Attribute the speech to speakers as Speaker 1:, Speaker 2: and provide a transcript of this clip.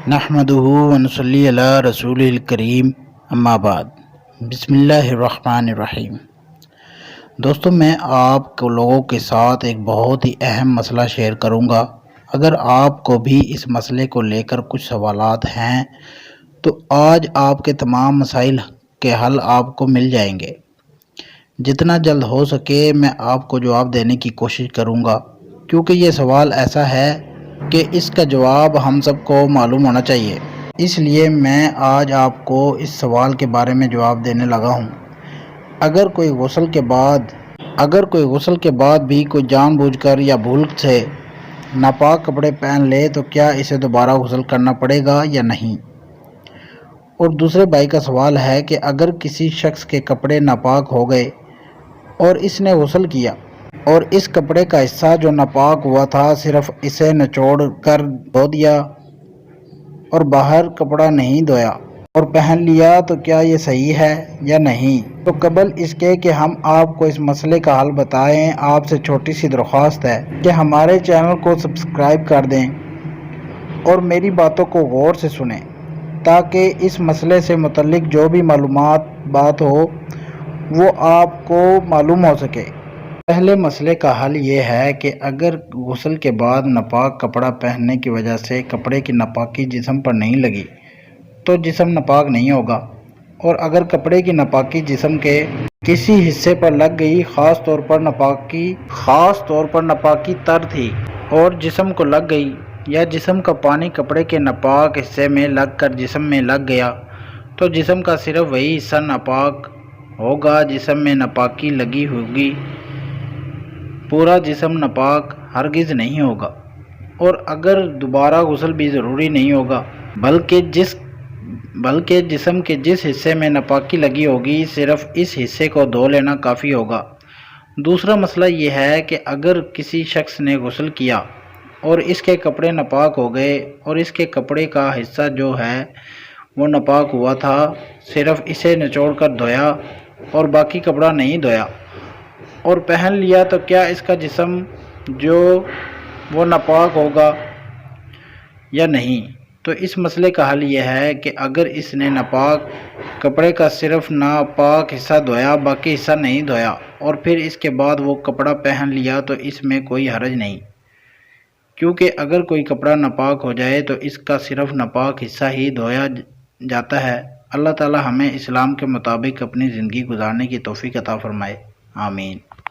Speaker 1: نحمدہ ونصلی علی رسول الکریم اما بعد بسم اللہ الرحمن الرحیم۔ دوستو، میں آپ کو لوگوں کے ساتھ ایک بہت ہی اہم مسئلہ شیئر کروں گا۔ اگر آپ کو بھی اس مسئلے کو لے کر کچھ سوالات ہیں تو آج آپ کے تمام مسائل کے حل آپ کو مل جائیں گے۔ جتنا جلد ہو سکے میں آپ کو جواب دینے کی کوشش کروں گا، کیونکہ یہ سوال ایسا ہے کہ اس کا جواب ہم سب کو معلوم ہونا چاہیے۔ اس لیے میں آج آپ کو اس سوال کے بارے میں جواب دینے لگا ہوں۔ اگر کوئی غسل کے بعد بھی کوئی جان بوجھ کر یا بھول سے ناپاک کپڑے پہن لے تو کیا اسے دوبارہ غسل کرنا پڑے گا یا نہیں؟ اور دوسرے بھائی کا سوال ہے کہ اگر کسی شخص کے کپڑے ناپاک ہو گئے اور اس نے غسل کیا اور اس کپڑے کا حصہ جو ناپاک ہوا تھا صرف اسے نچوڑ کر دھو دیا اور باہر کپڑا نہیں دھویا اور پہن لیا تو کیا یہ صحیح ہے یا نہیں؟ تو قبل اس کے کہ ہم آپ کو اس مسئلے کا حل بتائیں، آپ سے چھوٹی سی درخواست ہے کہ ہمارے چینل کو سبسکرائب کر دیں اور میری باتوں کو غور سے سنیں تاکہ اس مسئلے سے متعلق جو بھی بات ہو وہ آپ کو معلوم ہو سکے۔ پہلے مسئلے کا حل یہ ہے کہ اگر غسل کے بعد ناپاک کپڑا پہننے کی وجہ سے کپڑے کی ناپاکی جسم پر نہیں لگی تو جسم ناپاک نہیں ہوگا، اور اگر کپڑے کی ناپاکی جسم کے کسی حصے پر لگ گئی، خاص طور پر ناپاکی تر تھی اور جسم کو لگ گئی، یا جسم کا پانی کپڑے کے ناپاک حصے میں لگ کر جسم میں لگ گیا، تو جسم کا صرف وہی حصہ ناپاک ہوگا جسم میں ناپاکی لگی ہوگی، پورا جسم ناپاک ہرگز نہیں ہوگا۔ اور اگر دوبارہ غسل بھی ضروری نہیں ہوگا، بلکہ جسم کے جس حصے میں ناپاکی لگی ہوگی صرف اس حصے کو دھو لینا کافی ہوگا۔ دوسرا مسئلہ یہ ہے کہ اگر کسی شخص نے غسل کیا اور اس کے کپڑے ناپاک ہو گئے اور اس کے کپڑے کا حصہ جو ہے وہ ناپاک ہوا تھا، صرف اسے نچوڑ کر دھویا اور باقی کپڑا نہیں دھویا اور پہن لیا تو کیا اس کا جسم جو وہ ناپاک ہوگا یا نہیں؟ تو اس مسئلے کا حل یہ ہے کہ اگر اس نے ناپاک کپڑے کا صرف ناپاک حصہ دھویا، باقی حصہ نہیں دھویا، اور پھر اس کے بعد وہ کپڑا پہن لیا تو اس میں کوئی حرج نہیں، کیونکہ اگر کوئی کپڑا ناپاک ہو جائے تو اس کا صرف ناپاک حصہ ہی دھویا جاتا ہے۔ اللہ تعالی ہمیں اسلام کے مطابق اپنی زندگی گزارنے کی توفیق عطا فرمائے، آمین۔